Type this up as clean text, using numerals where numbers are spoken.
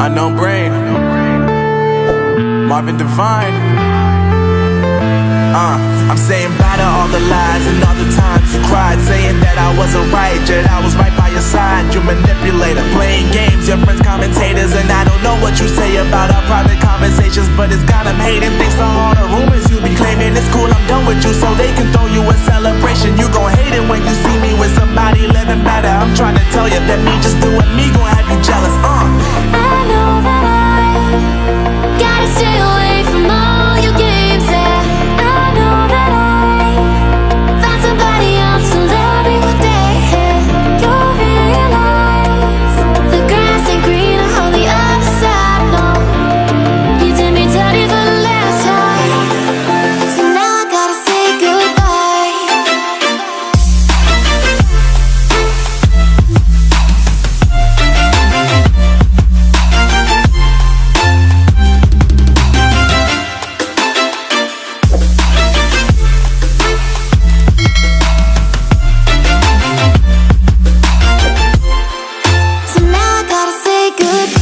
Unknown Brain, Marvin Devine. I'm saying bye to all the lies and all the times you cried, saying that I wasn't right, yet I was right by your side. You manipulator, playing games, your friends commentators, and I don't know what you say about our private conversations, but it's got them hating. Thanks to all the rumors you be claiming. It's cool, I'm done with you, so they can throw you a celebration. You gon' hate it when you see me with somebody living better. I'm trying to tell you that me just doing me gon' have you jealous. I know that I gotta stay away from all your games, yeah. I know that I found somebody else to love me one day, yeah. You'll realize the grass ain't greener on the other side, no. You did me dirty for the last time, so now I gotta say goodbye. So now I gotta say goodbye.